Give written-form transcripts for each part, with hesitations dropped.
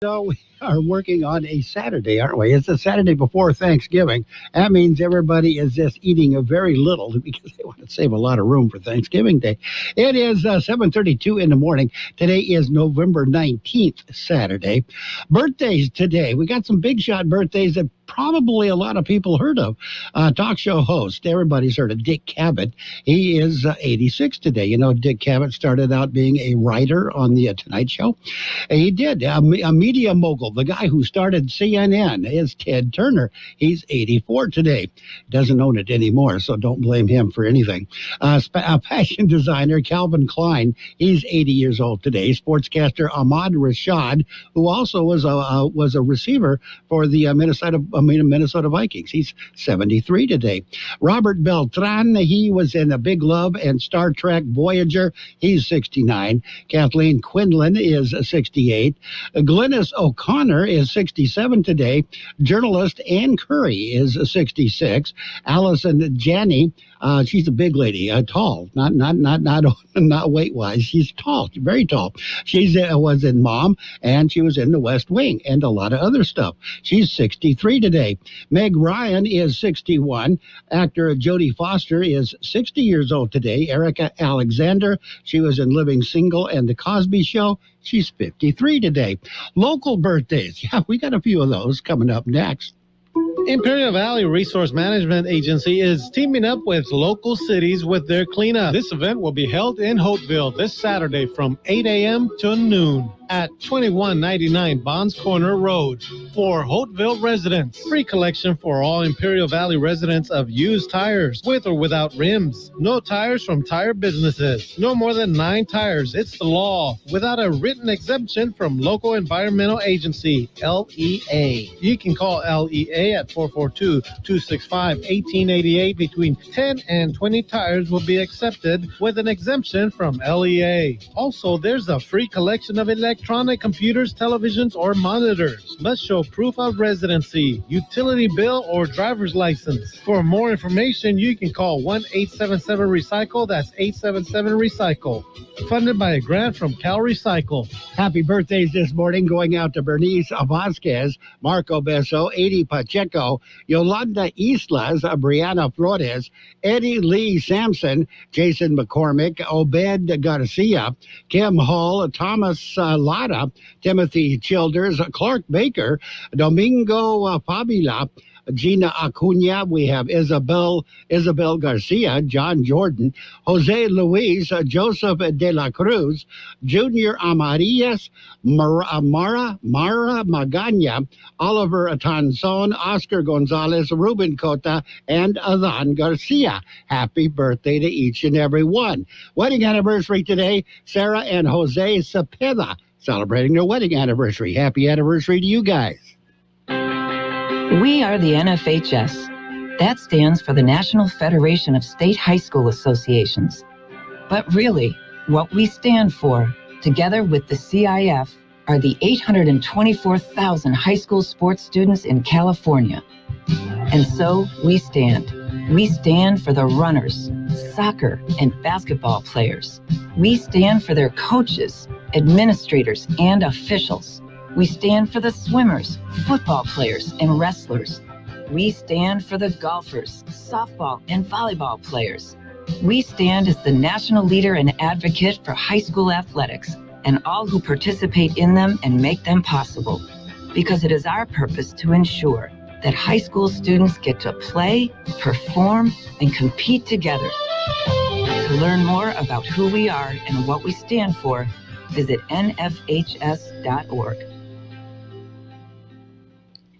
So we are working on a Saturday, aren't we? It's the Saturday before Thanksgiving. That means everybody is just eating a very little because they want to save a lot of room for Thanksgiving Day. It is 7:32 in the morning. Today is November 19th, Saturday. Birthdays today. We got some big shot birthdays that probably a lot of people heard of. Talk show host, everybody's heard of Dick Cavett. He is 86 today. You know, Dick Cavett started out being a writer on the Tonight Show. He did. A media mogul, the guy who started CNN, is Ted Turner. He's 84 today. Doesn't own it anymore, so don't blame him for anything. Fashion designer Calvin Klein, he's 80 years old today. Sportscaster Ahmad Rashad, who also was a receiver for the Minnesota Vikings. He's 73 today. Robert Beltran, he was in A Big Love and Star Trek Voyager. He's 69. Kathleen Quinlan is 68. Glynis O'Connor is 67 today. Journalist Ann Curry is 66. Allison Janney, she's a big lady, tall, not weight-wise. She's tall, very tall. She was in Mom, and she was in The West Wing, and a lot of other stuff. She's 63 today. Meg Ryan is 61. Actor Jodie Foster is 60 years old today. Erica Alexander, she was in Living Single and The Cosby Show. She's 53 today. Local birthdays. Yeah, we got a few of those coming up next. Imperial Valley Resource Management Agency is teaming up with local cities with their cleanup. This event will be held in Hopeville this Saturday from 8 a.m. to noon at 2199 Bonds Corner Road for Hopeville residents. Free collection for all Imperial Valley residents of used tires with or without rims. No tires from tire businesses. No more than 9 tires. It's the law. Without a written exemption from local environmental agency, LEA. You can call LEA at 442-265-1888. Between 10 and 20 tires will be accepted with an exemption from LEA. Also, there's a free collection of electronic computers, televisions, or monitors. Must show proof of residency, utility bill, or driver's license. For more information, you can call 1-877-RECYCLE. That's 877-RECYCLE. Funded by a grant from Cal Recycle. Happy birthdays this morning going out to Bernice Vasquez, Marco Besso, Edie Pacheco, Yolanda Islas, Brianna Flores, Eddie Lee Sampson, Jason McCormick, Obed Garcia, Kim Hall, Thomas Lada, Timothy Childers, Clark Baker, Domingo Fabila, Gina Acuna, we have Isabel Garcia, John Jordan, Jose Luis, Joseph de la Cruz, Junior Amarillas, Mara Magana, Oliver Atanzon, Oscar Gonzalez, Ruben Cota, and Adan Garcia. Happy birthday to each and every one. Wedding anniversary today, Sarah and Jose Cepeda celebrating their wedding anniversary. Happy anniversary to you guys. We are the NFHS. That stands for the National Federation of State High School Associations. But really, what we stand for, together with the CIF, are the 824,000 high school sports students in California. And so we stand. We stand for the runners, soccer and basketball players. We stand for their coaches, administrators, and officials. We stand for the swimmers, football players, and wrestlers. We stand for the golfers, softball, and volleyball players. We stand as the national leader and advocate for high school athletics and all who participate in them and make them possible. Because it is our purpose to ensure that high school students get to play, perform, and compete together. To learn more about who we are and what we stand for, visit nfhs.org.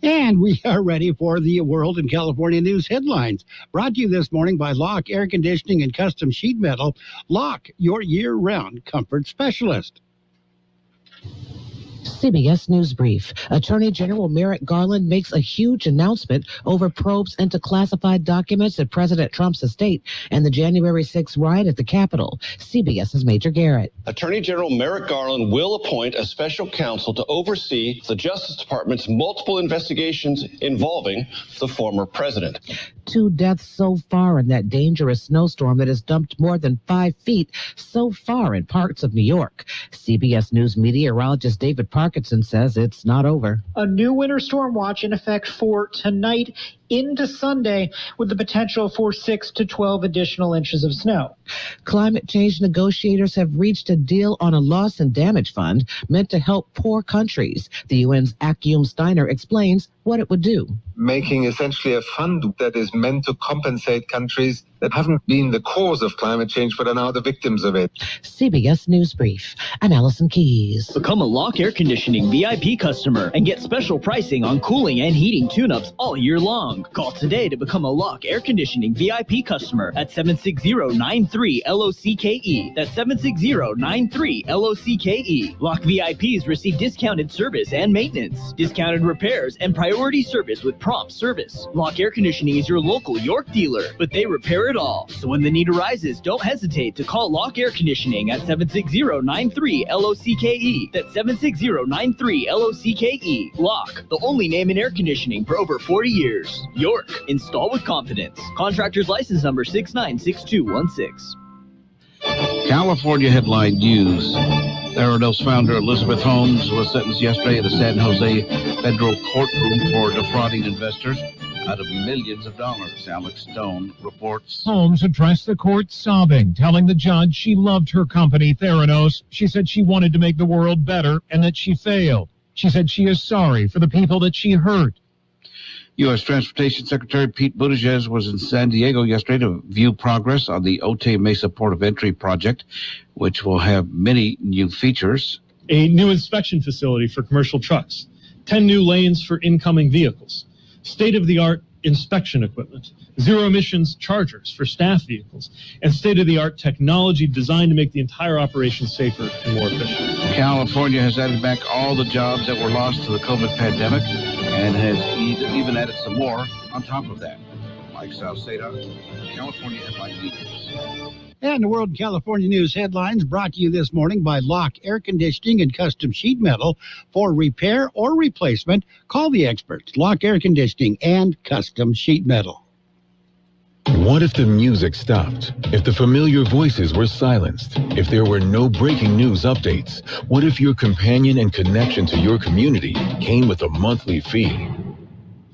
And we are ready for the World and California News headlines. Brought to you this morning by Locke Air Conditioning and Custom Sheet Metal. Locke, your year-round comfort specialist. CBS News Brief. Attorney General Merrick Garland makes a huge announcement over probes into classified documents at President Trump's estate and the January 6th riot at the Capitol. CBS's Major Garrett. Attorney General Merrick Garland will appoint a special counsel to oversee the Justice Department's multiple investigations involving the former president. 2 deaths so far in that dangerous snowstorm that has dumped more than 5 feet so far in parts of New York. CBS News meteorologist David Parkinson says it's not over. A new winter storm watch in effect for tonight into Sunday, with the potential for 6 to 12 additional inches of snow. Climate change negotiators have reached a deal on a loss and damage fund meant to help poor countries. The UN's Akyum Steiner explains what it would do. Making essentially a fund that is meant to compensate countries that haven't been the cause of climate change but are now the victims of it. CBS News Brief. I'm Allison Keyes. Become a Lock Air Conditioning VIP customer and get special pricing on cooling and heating tune-ups all year long. Call today to become a Lock Air Conditioning VIP customer at 760-93-LOCKE. That's 760-93-LOCKE. Lock VIPs receive discounted service and maintenance, discounted repairs, and priority service with prompt service. Lock Air Conditioning is your local York dealer, but they repair it all. So when the need arises, don't hesitate to call Lock Air Conditioning at 760-93-LOCKE. That's 760-93-LOCKE. Lock, the only name in air conditioning for over 40 years. York, install with confidence. Contractor's license number 696216. California headline news. Theranos founder Elizabeth Holmes was sentenced yesterday at a San Jose federal courtroom for defrauding investors out of millions of dollars. Alex Stone reports. Holmes addressed the court sobbing, telling the judge she loved her company, Theranos. She said she wanted to make the world better and that she failed. She said she is sorry for the people that she hurt. U.S. Transportation Secretary Pete Buttigieg was in San Diego yesterday to view progress on the Otay Mesa Port of Entry project, which will have many new features. A new inspection facility for commercial trucks, 10 new lanes for incoming vehicles, state-of-the-art inspection equipment, zero-emissions chargers for staff vehicles, and state-of-the-art technology designed to make the entire operation safer and more efficient. California has added back all the jobs that were lost to the COVID pandemic and has even added some more on top of that. Mike Salceda, California Headline News. And the World California News headlines brought to you this morning by Lock Air Conditioning and Custom Sheet Metal. For repair or replacement, call the experts, Lock Air Conditioning and Custom Sheet Metal. What if the music stopped? If the familiar voices were silenced? If there were no breaking news updates? What if your companion and connection to your community came with a monthly fee?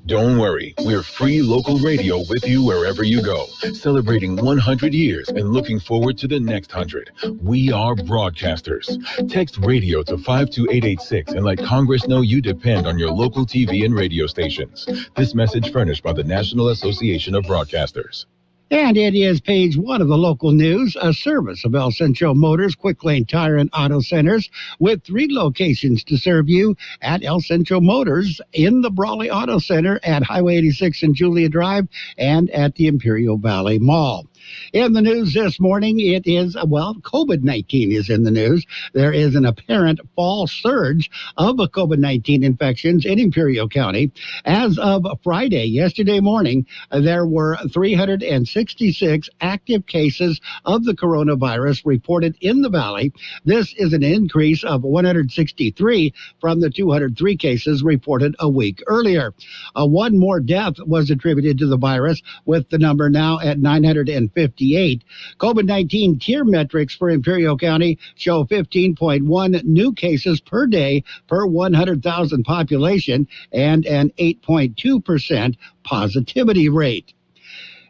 Don't worry, we're free local radio with you wherever you go, celebrating 100 years and looking forward to the next 100. We are broadcasters. Text radio to 52886 and let Congress know you depend on your local TV and radio stations. This message furnished by the National Association of Broadcasters. And it is page 1 of the local news, a service of El Centro Motors Quick Lane Tire and Auto Centers with 3 locations to serve you at El Centro Motors in the Brawley Auto Center at Highway 86 and Julia Drive and at the Imperial Valley Mall. In the news this morning, it is, COVID-19 is in the news. There is an apparent fall surge of COVID-19 infections in Imperial County. As of Friday, yesterday morning, there were 366 active cases of the coronavirus reported in the valley. This is an increase of 163 from the 203 cases reported a week earlier. One more death was attributed to the virus, with the number now at 958. COVID-19 tier metrics for Imperial County show 15.1 new cases per day per 100,000 population and an 8.2% positivity rate.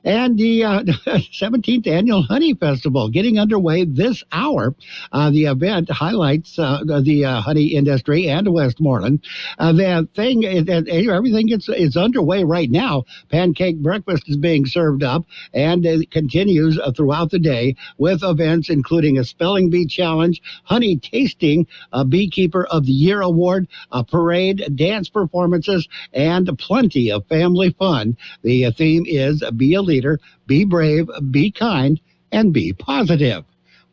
And the 17th Annual Honey Festival getting underway this hour. The event highlights the honey industry and Westmoreland. Everything is underway right now. Pancake breakfast is being served up, and it continues throughout the day with events including a spelling bee challenge, honey tasting, a Beekeeper of the Year award, a parade, dance performances, and plenty of family fun. The theme is Be a Leader, Be Brave, Be Kind, and Be Positive.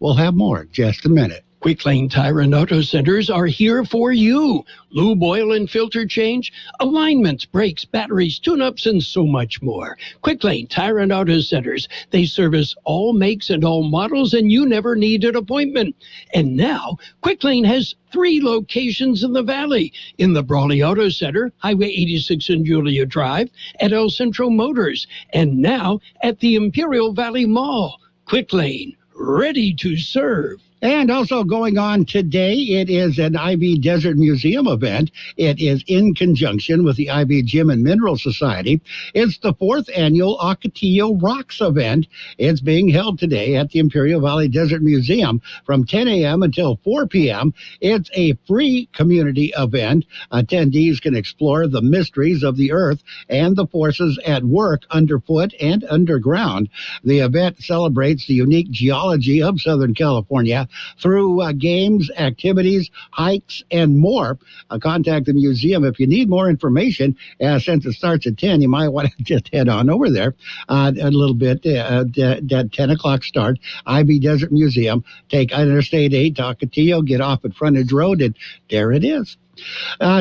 We'll have more in just a minute. Quick Lane Tire and Auto Centers are here for you. Lube, oil, and filter change, alignments, brakes, batteries, tune-ups, and so much more. Quick Lane Tire and Auto Centers. They service all makes and all models, and you never need an appointment. And now, Quick Lane has 3 locations in the Valley. In the Brawley Auto Center, Highway 86 and Julia Drive, at El Centro Motors, and now at the Imperial Valley Mall. Quick Lane, ready to serve. And also going on today, it is an IV Desert Museum event. It is in conjunction with the IV Gem and Mineral Society. It's the 4th annual Ocotillo Rocks event. It's being held today at the Imperial Valley Desert Museum from 10 a.m. until 4 p.m. It's a free community event. Attendees can explore the mysteries of the earth and the forces at work underfoot and underground. The event celebrates the unique geology of Southern California through games, activities, hikes, and more. Contact the museum if you need more information. Since it starts at 10, you might want to just head on over there a little bit at 10 o'clock start. IV Desert Museum. Take Interstate 8 to Ocotillo, get off at Frontage Road, and there it is.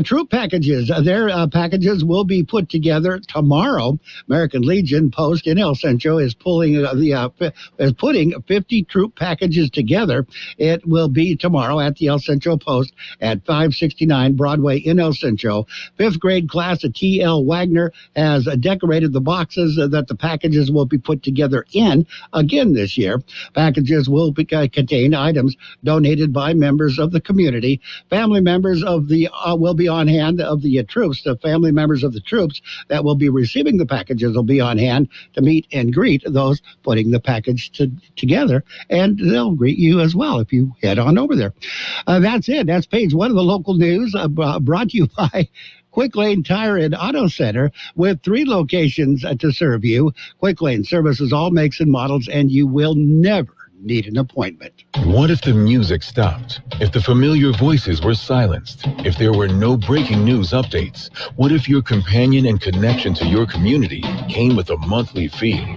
Troop packages. Their packages will be put together tomorrow. American Legion Post in El Centro is putting 50 troop packages together. It will be tomorrow at the El Centro Post at 569 Broadway in El Centro. 5th grade class of T.L. Wagner has decorated the boxes that the packages will be put together in again this year. Packages will contain items donated by members of the community. Family members of the will be on hand of the troops. The family members of the troops that will be receiving the packages will be on hand to meet and greet those putting the package together, and they'll greet you as well if you head on over there. That's it. That's page 1 of the local news, brought to you by Quick Lane Tire and Auto Center, with 3 locations to serve you. Quick Lane services all makes and models, and you will never need an appointment. What if the music stopped? If the familiar voices were silenced? If there were no breaking news updates? What if your companion and connection to your community came with a monthly fee?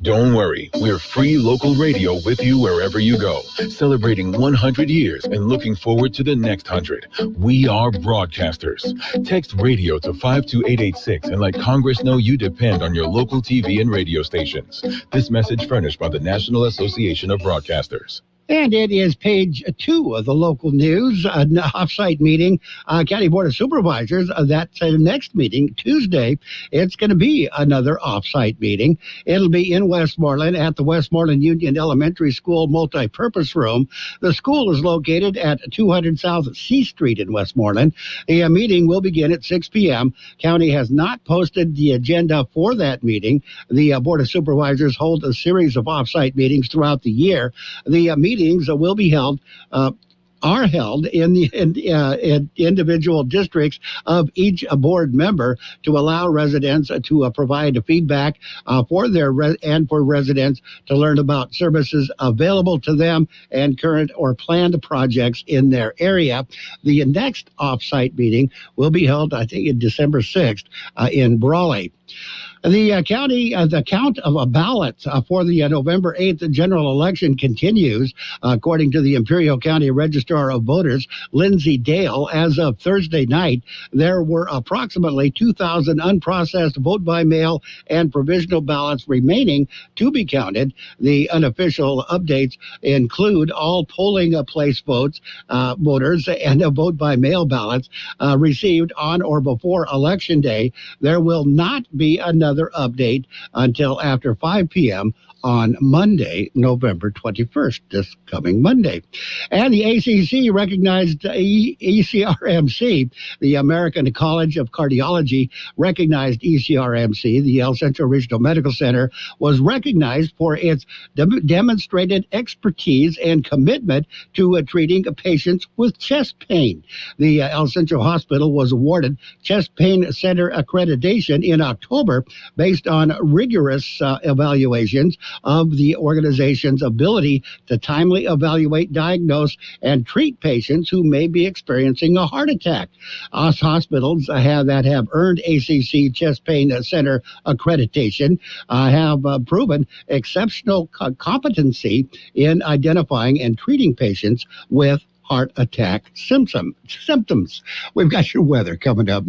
Don't worry, we're free local radio with you wherever you go, celebrating 100 years and looking forward to the next 100. We are broadcasters. Text radio to 52886 and let Congress know you depend on your local TV and radio stations. This message furnished by the National Association of Broadcasters. And it is page 2 of the local news, an off-site meeting, County Board of Supervisors. That's the next meeting, Tuesday. It's going to be another off-site meeting. It'll be in Westmoreland at the Westmoreland Union Elementary School multi-purpose room. The school is located at 200 South C Street in Westmoreland. The meeting will begin at 6 p.m. County has not posted the agenda for that meeting. The Board of Supervisors hold a series of off-site meetings throughout the year. The meetings will be held, are held in the individual districts of each board member to allow residents to provide feedback for their and for residents to learn about services available to them and current or planned projects in their area. The next off-site meeting will be held, I think, in December 6th in Brawley. The count of ballots for the November 8th general election continues. According to the Imperial County Registrar of Voters, Lindsay Gale, as of Thursday night, there were approximately 2,000 unprocessed vote-by-mail and provisional ballots remaining to be counted. The unofficial updates include all polling place voters and vote-by-mail ballots received on or before Election Day. There will not be another update until after 5 p.m. on Monday, November 21st, this coming Monday. And the ACC recognized ECRMC, the American College of Cardiology recognized ECRMC. The El Centro Regional Medical Center was recognized for its demonstrated expertise and commitment to treating patients with chest pain. The El Centro Hospital was awarded Chest Pain Center accreditation in October based on rigorous evaluations of the organization's ability to timely evaluate, diagnose, and treat patients who may be experiencing a heart attack. Us hospitals that have earned ACC Chest Pain Center accreditation have proven exceptional competency in identifying and treating patients with heart attack symptoms. We've got your weather coming up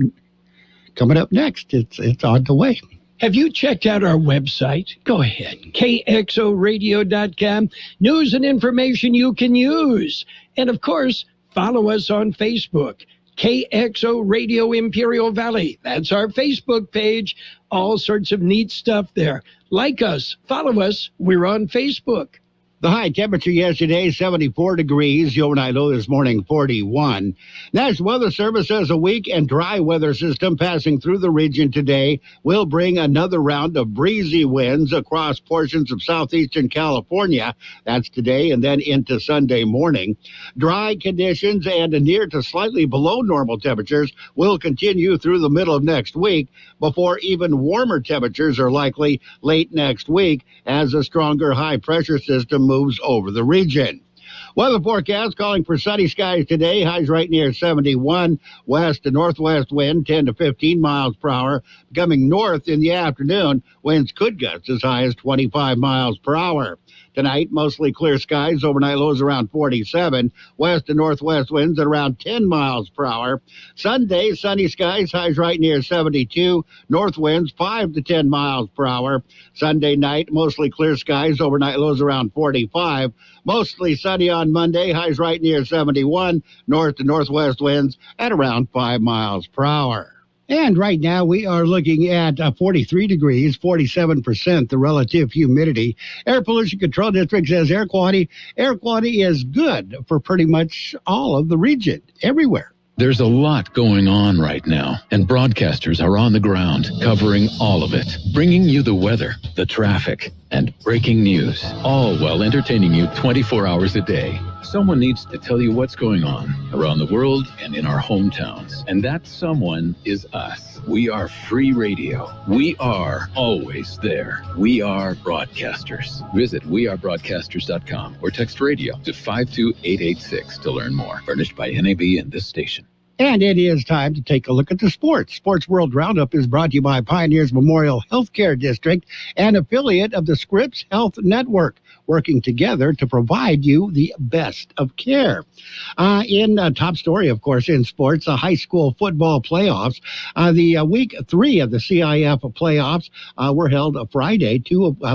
next. It's on the way. Have you checked out our website? Go ahead. KXORadio.com. News and information you can use. And of course, follow us on Facebook. KXO Radio Imperial Valley. That's our Facebook page. All sorts of neat stuff there. Like us. Follow us. We're on Facebook. The high temperature yesterday, 74 degrees. The overnight low this morning, 41. National Weather Service says a weak and dry weather system passing through the region today will bring another round of breezy winds across portions of southeastern California. That's today and then into Sunday morning. Dry conditions and near to slightly below normal temperatures will continue through the middle of next week before even warmer temperatures are likely late next week as a stronger high pressure system moves over the region. Weather forecast calling for sunny skies today. Highs right near 71. West to northwest wind 10 to 15 miles per hour. Coming north in the afternoon, winds could gust as high as 25 miles per hour. Tonight, mostly clear skies. Overnight lows around 47. West and northwest winds at around 10 miles per hour. Sunday, sunny skies. Highs right near 72. North winds 5 to 10 miles per hour. Sunday night, mostly clear skies. Overnight lows around 45. Mostly sunny on Monday. Highs right near 71. North to northwest winds at around 5 miles per hour. And right now we are looking at 43 degrees, 47% the relative humidity. Air Pollution Control District says air quality is good for pretty much all of the region, everywhere. There's a lot going on right now, and broadcasters are on the ground covering all of it, bringing you the weather, the traffic, and breaking news, all while entertaining you 24 hours a day. Someone needs to tell you what's going on around the world and in our hometowns, and that someone is us. We are free radio. We are always there. We are broadcasters. Visit wearebroadcasters.com or text radio to 52886 to learn more. Furnished by NAB and this station. And it is time to take a look at the sports. Sports World Roundup is brought to you by Pioneers Memorial Healthcare District, an affiliate of the Scripps Health Network, working together to provide you the best of care. In top story, of course, in sports, the high school football playoffs. The week 3 of the CIF playoffs were held Friday.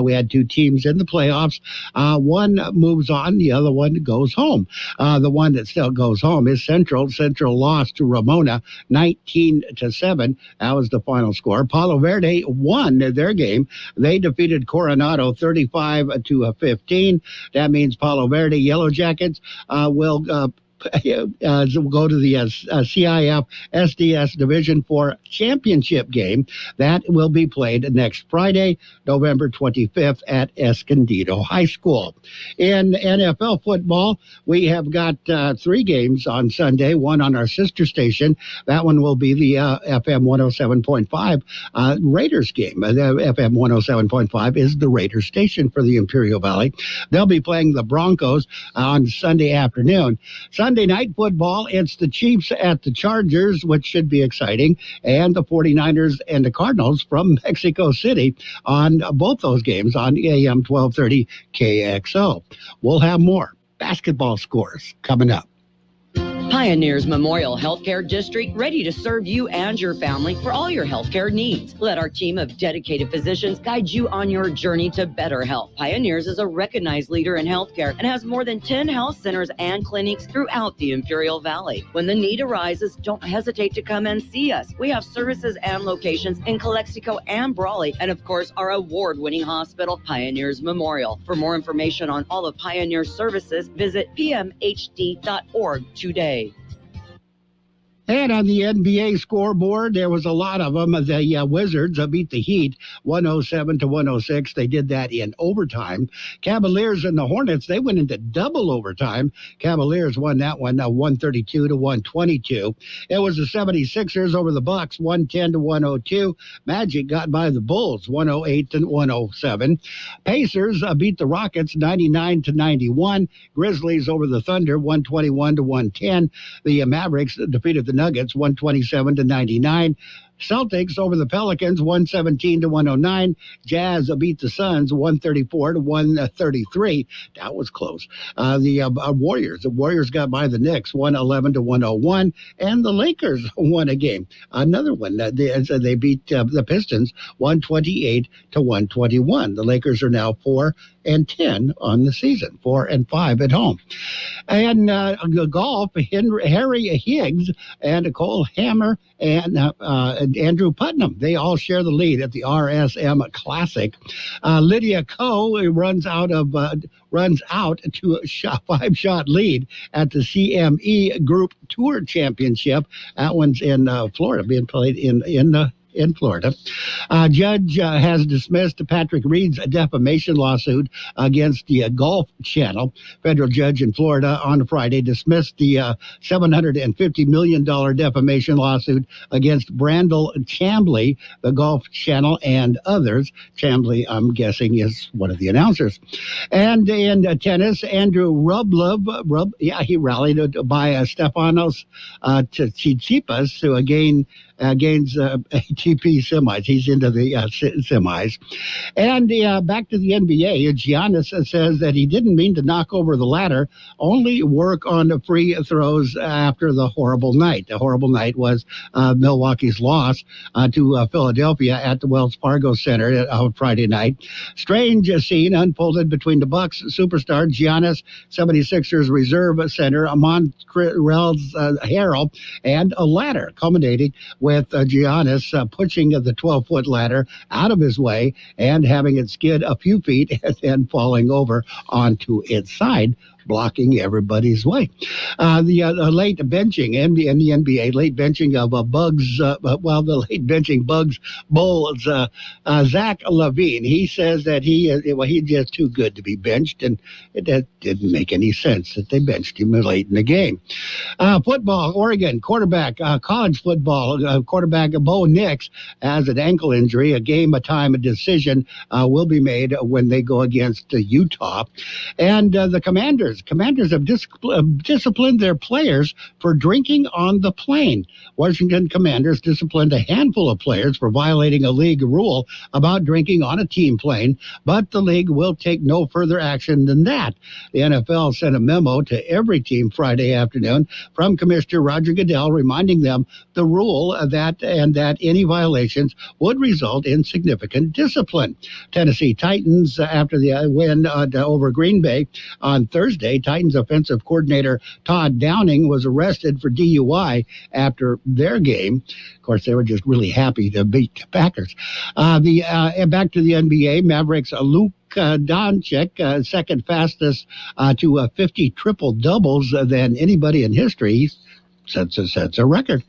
We had 2 teams in the playoffs. One moves on, the other one goes home. The one that still goes home is Central. Central lost to Ramona 19-7. That was the final score. Palo Verde won their game. They defeated Coronado 35-15. That means Palo Verde Yellow Jackets will go to the CIF SDS Division 4 Championship game. That will be played next Friday, November 25th at Escondido High School. In NFL football, we have got 3 games on Sunday, one on our sister station. That one will be the FM 107.5 Raiders game. The FM 107.5 is the Raiders station for the Imperial Valley. They'll be playing the Broncos on Sunday afternoon. Sunday night football, it's the Chiefs at the Chargers, which should be exciting, and the 49ers and the Cardinals from Mexico City on both those games on AM 1230 KXO. We'll have more basketball scores coming up. Pioneers Memorial Healthcare District, ready to serve you and your family for all your healthcare needs. Let our team of dedicated physicians guide you on your journey to better health. Pioneers is a recognized leader in healthcare and has more than 10 health centers and clinics throughout the Imperial Valley. When the need arises, don't hesitate to come and see us. We have services and locations in Calexico and Brawley, and of course, our award-winning hospital, Pioneers Memorial. For more information on all of Pioneer's services, visit pmhd.org today. And on the NBA scoreboard, there was a lot of them. The Wizards beat the Heat 107-106. They did that in overtime. Cavaliers and the Hornets, they went into double overtime. Cavaliers won that one 132-122. It was the 76ers over the Bucks 110-102. Magic got by the Bulls 108-107. Pacers beat the Rockets 99-91. Grizzlies over the Thunder 121-110. The Mavericks defeated the Nuggets 127-99. Celtics over the Pelicans 117-109. Jazz beat the Suns 134-133. That was close. The Warriors got by the Knicks 111-101, and the Lakers won a game. Another one. They beat the Pistons 128-121. The Lakers are now 4-10 on the season, 4-5 at home. And golf, Harry Higgs and Cole Hammer and Andrew Putnam, they all share the lead at the RSM Classic. Lydia Ko runs out to a 5-shot lead at the CME Group Tour Championship. That one's in Florida, being played in Florida. Judge has dismissed Patrick Reed's defamation lawsuit against the Golf Channel. Federal judge in Florida on Friday dismissed the $750 million defamation lawsuit against Brandel Chambly, the Golf Channel, and others. Chambly, I'm guessing, is one of the announcers. And in tennis, Andrew Rublev, he rallied by Stefanos Tsitsipas to gains ATP semis. He's into the semis. And back to the NBA, Giannis says that he didn't mean to knock over the ladder, only work on the free throws after the horrible night. The horrible night was Milwaukee's loss to Philadelphia at the Wells Fargo Center on Friday night. Strange scene unfolded between the Bucks superstar Giannis, 76ers reserve center Montrezl Harrell, and a ladder, culminating with Giannis pushing the 12-foot ladder out of his way and having it skid a few feet and then falling over onto its side, blocking everybody's way. The late benching in the NBA, late benching of Bugs, the late benching Bugs Bulls, Zach LaVine, he says that he's just too good to be benched, and it didn't make any sense that they benched him late in the game. Football, Oregon quarterback, college football quarterback Bo Nix has an ankle injury. A game-time decision will be made when they go against Utah. And the Commanders have disciplined their players for drinking on the plane. Washington Commanders disciplined a handful of players for violating a league rule about drinking on a team plane, but the league will take no further action than that. The NFL sent a memo to every team Friday afternoon from Commissioner Roger Goodell reminding them the rule that any violations would result in significant discipline. Tennessee Titans, after the win over Green Bay on Thursday, Titans offensive coordinator Todd Downing was arrested for DUI after their game. Of course, they were just really happy to beat the Packers. Back to the NBA, Mavericks Luka Doncic, second fastest to 50 triple-doubles than anybody in history. Sets a record.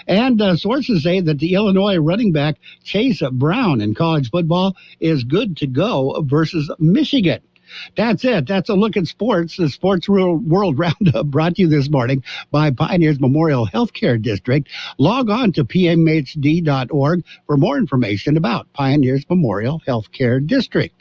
And sources say that the Illinois running back Chase Brown in college football is good to go versus Michigan. That's it. That's a look at sports. The Sports World Roundup brought to you this morning by Pioneers Memorial Healthcare District. Log on to pmhd.org for more information about Pioneers Memorial Healthcare District.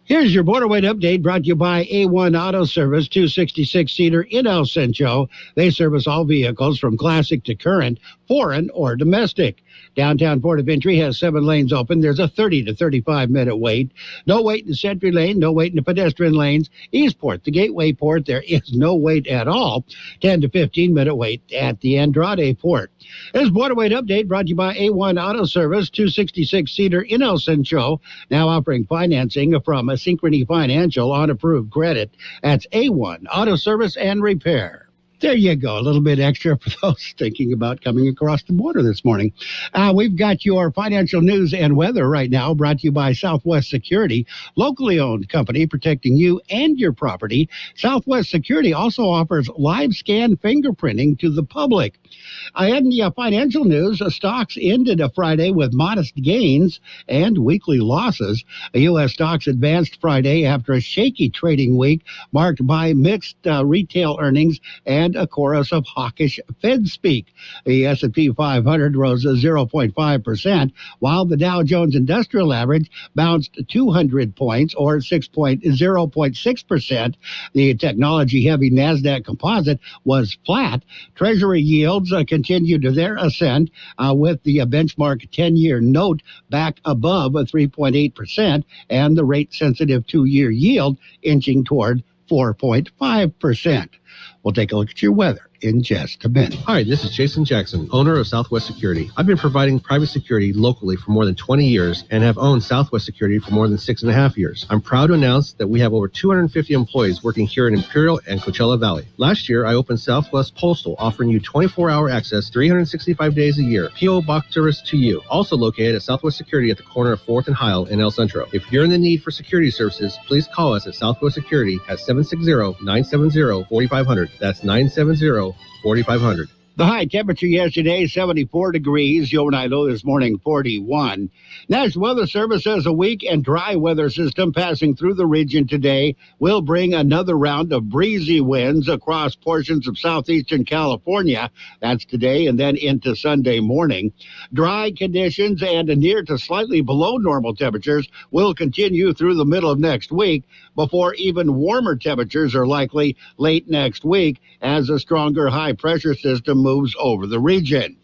Here's your Border Weight Update brought to you by A1 Auto Service, 266-seater in El Centro. They service all vehicles from classic to current, foreign or domestic. Downtown Port of Entry has 7 lanes open. There's a 30 to 35-minute wait. No wait in the Sentry Lane, no wait in the pedestrian lanes. Eastport, the Gateway Port, there is no wait at all. 10 to 15-minute wait at the Andrade Port. This Border Weight Update brought to you by A1 Auto Service, 266-seater in El Centro, now offering financing from Synchrony Financial on approved credit. That's A1 Auto Service and Repair. There you go. A little bit extra for those thinking about coming across the border this morning. We've got your financial news and weather right now, brought to you by Southwest Security, locally owned company protecting you and your property. Southwest Security also offers live scan fingerprinting to the public. In the financial news, stocks ended a Friday with modest gains and weekly losses. U.S. stocks advanced Friday after a shaky trading week marked by mixed retail earnings and a chorus of hawkish Fed speak. The S&P 500 rose 0.5%, while the Dow Jones Industrial Average bounced 200 points, or 0.6%. The technology-heavy NASDAQ Composite was flat. Treasury yields continued their ascent, with the benchmark 10-year note back above 3.8%, and the rate-sensitive 2-year yield inching toward 4.5%. We'll take a look at your weather in just a minute. Hi, this is Jason Jackson, owner of Southwest Security. I've been providing private security locally for more than 20 years and have owned Southwest Security for more than 6.5 years. I'm proud to announce that we have over 250 employees working here in Imperial and Coachella Valley. Last year, I opened Southwest Postal, offering you 24-hour access 365 days a year. P.O. Box service to you. Also located at Southwest Security at the corner of 4th and Heil in El Centro. If you're in the need for security services, please call us at Southwest Security at 760-970-4500. That's 970-4500. The high temperature yesterday, 74 degrees. The overnight low this morning, 41. National Weather Service says a weak and dry weather system passing through the region today will bring another round of breezy winds across portions of southeastern California. That's today and then into Sunday morning. Dry conditions and near to slightly below normal temperatures will continue through the middle of next week, before even warmer temperatures are likely late next week as a stronger high-pressure system moves over the region.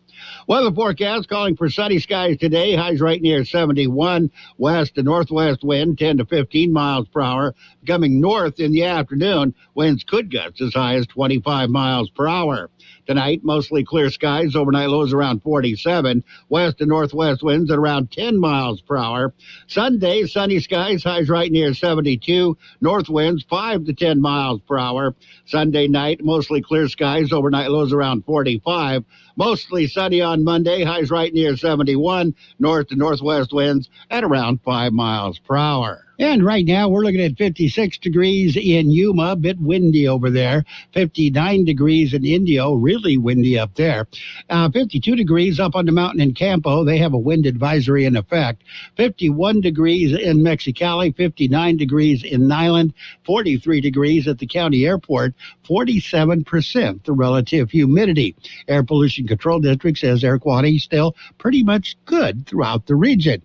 Weather forecast calling for sunny skies today. Highs right near 71. West to northwest wind 10 to 15 miles per hour. Coming north in the afternoon, winds could gust as high as 25 miles per hour. Tonight, mostly clear skies. Overnight lows around 47. West to northwest winds at around 10 miles per hour. Sunday, sunny skies. Highs right near 72. North winds 5 to 10 miles per hour. Sunday night, mostly clear skies. Overnight lows around 45. Mostly sunny on Monday. Highs right near 71. North to northwest winds at around 5 miles per hour. And right now, we're looking at 56 degrees in Yuma, a bit windy over there. 59 degrees in Indio, really windy up there. 52 degrees up on the mountain in Campo. They have a wind advisory in effect. 51 degrees in Mexicali, 59 degrees in Nyland, 43 degrees at the county airport, 47% the relative humidity. Air Pollution Control District says air quality is still pretty much good throughout the region.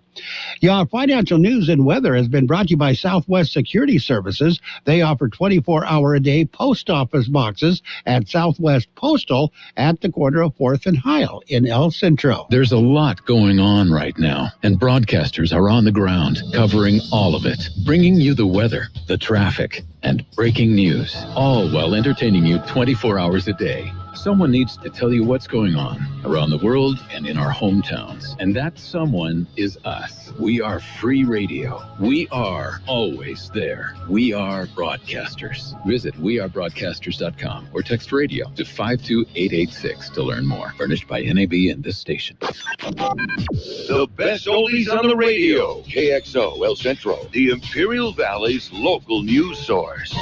Your financial news and weather has been brought to you by Southwest Security Services. They offer 24-hour-a-day post office boxes at Southwest Postal at the corner of 4th and Heil in El Centro. There's a lot going on right now, and broadcasters are on the ground covering all of it, bringing you the weather, the traffic, and breaking news, all while entertaining you 24 hours a day. Someone needs to tell you what's going on around the world and in our hometowns. And that someone is us. We are free radio. We are always there. We are broadcasters. Visit wearebroadcasters.com or text radio to 52886 to learn more. Furnished by NAB and this station. The best oldies on the radio. KXO El Centro, the Imperial Valley's local news source.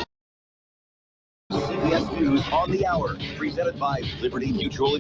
CBS News on the Hour, presented by Liberty Mutual.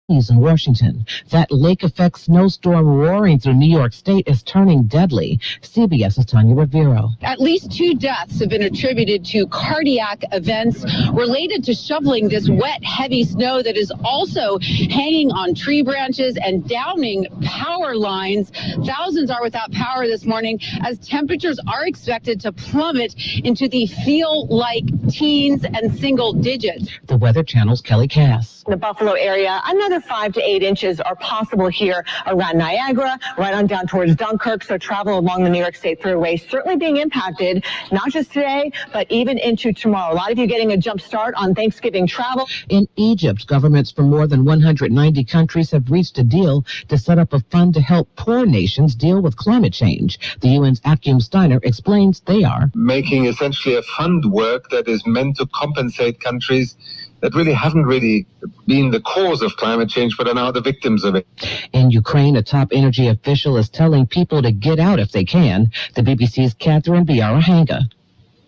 In Washington, that lake-effect snowstorm roaring through New York State is turning deadly. CBS's Tanya Rivero. At least 2 deaths have been attributed to cardiac events related to shoveling this wet, heavy snow that is also hanging on tree branches and downing power lines. Thousands are without power this morning as temperatures are expected to plummet into the feel-like teens and single digits. The Weather Channel's Kelly Cass. The Buffalo area, another another 5 to 8 inches are possible here around Niagara, right on down towards Dunkirk. So travel along the New York State Thruway certainly being impacted, not just today, but even into tomorrow. A lot of you getting a jump start on Thanksgiving travel. In Egypt, governments from more than 190 countries have reached a deal to set up a fund to help poor nations deal with climate change. The UN's Akim Steiner explains they are making essentially a fund work that is meant to compensate countries that really haven't really been the cause of climate change, but are now the victims of it. In Ukraine, a top energy official is telling people to get out if they can. The BBC's Catherine Biara-Hanga.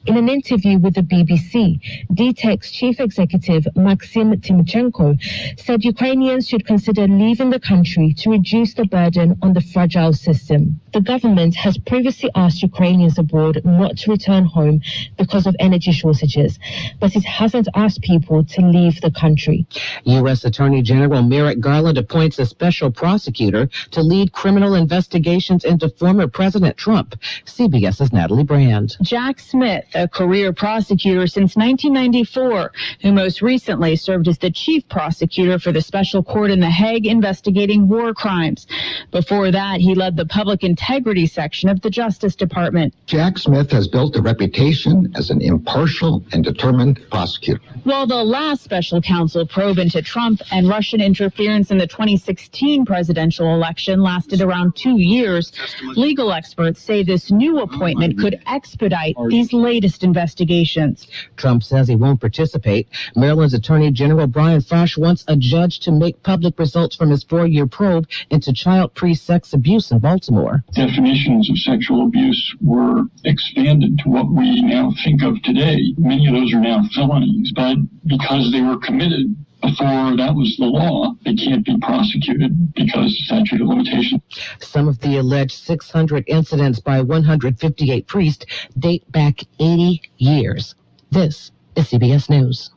In an interview with the BBC, DTEC's chief executive, Maxim Timchenko, said Ukrainians should consider leaving the country to reduce the burden on the fragile system. The government has previously asked Ukrainians abroad not to return home because of energy shortages, but it hasn't asked people to leave the country. U.S. Attorney General Merrick Garland appoints a special prosecutor to lead criminal investigations into former President Trump. CBS's Natalie Brand. Jack Smith, a career prosecutor since 1994, who most recently served as the chief prosecutor for the special court in The Hague investigating war crimes. Before that, he led the public integrity section of the Justice Department. Jack Smith has built a reputation as an impartial and determined prosecutor. While the last special counsel probe into Trump and Russian interference in the 2016 presidential election lasted around 2 years, legal experts say this new appointment could expedite these latest investigations. Trump says he won't participate. Maryland's Attorney General Brian Fosh wants a judge to make public results from his 4-year probe into child pre-sex abuse in Baltimore. Definitions of sexual abuse were expanded to what we now think of today. Many of those are now felonies, but because they were committed before that was the law, they can't be prosecuted because of statute of limitations. Some of the alleged 600 incidents by 158 priests date back 80 years. This is CBS News.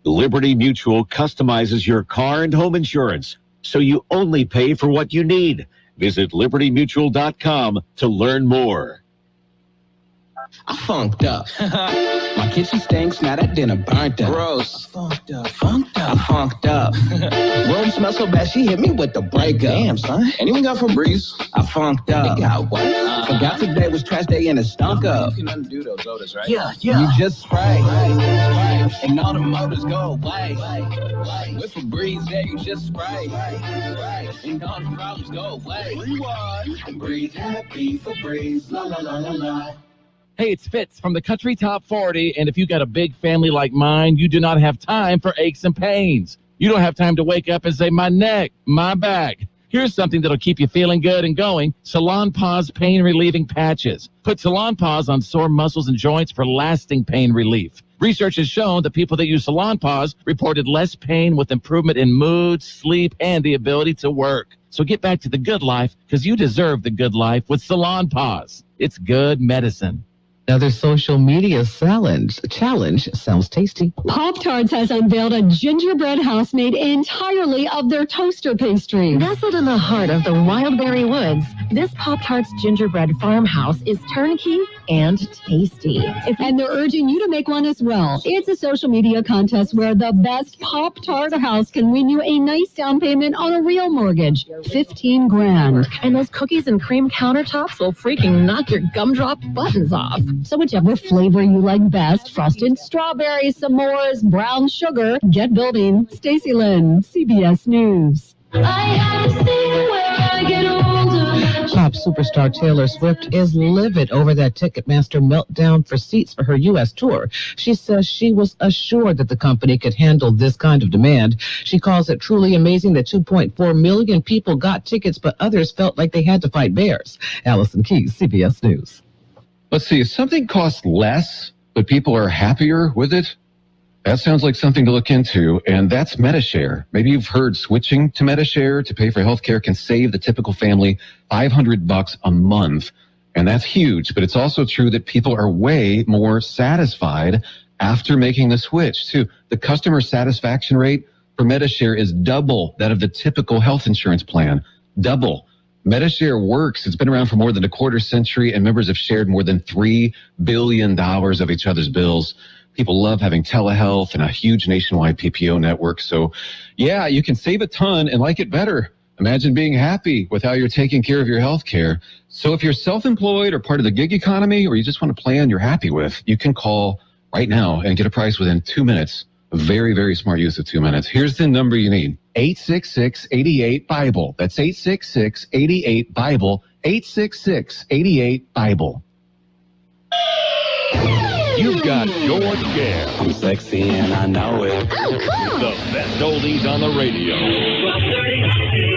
Liberty Mutual customizes your car and home insurance, so you only pay for what you need. Visit libertymutual.com to learn more. I funked up. My kitchen stinks, now that dinner burnt up. Gross. I funked up. Room smells so bad, she hit me with the breakup. Damn, son. Anyone got Febreze? I funked up. It got what? Forgot today was trash day and it stunk up. You can undo those odors, right? Yeah. You just spray. And all the motors go away. With Febreze, yeah, you just spray. And all the problems go away. And breathe happy, Febreze, la la la la la. Hey, it's Fitz from the Country Top 40, and if you got a big family like mine, you do not have time for aches and pains. You don't have time to wake up and say, my neck, my back. Here's something that'll keep you feeling good and going. Salon Pause Pain Relieving Patches. Put Salon Pause on sore muscles and joints for lasting pain relief. Research has shown that people that use Salon Pause reported less pain with improvement in mood, sleep, and the ability to work. So get back to the good life, because you deserve the good life with Salon Pause. It's good medicine. Another social media challenge sounds tasty. Pop-Tarts has unveiled a gingerbread house made entirely of their toaster pastry. Nestled in the heart of the Wildberry Woods, this Pop-Tarts gingerbread farmhouse is turnkey and tasty. And they're urging you to make one as well. It's a social media contest where the best Pop-Tart house can win you a nice down payment on a real mortgage. $15,000. And those cookies and cream countertops will freaking knock your gumdrop buttons off. So whichever flavor you like best, frosted strawberries, s'mores, brown sugar, get building. Stacey Lynn, CBS News. Pop superstar Taylor Swift is livid over that Ticketmaster meltdown for seats for her U.S. tour. She says she was assured that the company could handle this kind of demand. She calls it truly amazing that 2.4 million people got tickets, but others felt like they had to fight bears. Allison Keyes, CBS News. Let's see, if something costs less, but people are happier with it, that sounds like something to look into, and that's MediShare. Maybe you've heard switching to MediShare to pay for healthcare can save the typical family $500 a month, and that's huge, but it's also true that people are way more satisfied after making the switch, too. The customer satisfaction rate for MediShare is double that of the typical health insurance plan. Double. MediShare works. It's been around for more than a quarter century, and members have shared more than $3 billion of each other's bills. People love having telehealth and a huge nationwide PPO network. So, yeah, you can save a ton and like it better. Imagine being happy with how you're taking care of your health care. So if you're self-employed or part of the gig economy, or you just want a plan you're happy with, you can call right now and get a price within 2 minutes. A very, very smart use of 2 minutes. Here's the number you need. 866-88-BIBLE. That's 866-88-BIBLE. 866-88-BIBLE. You've got George Gale. I'm sexy and I know it. The best oldies on the radio. 12:30.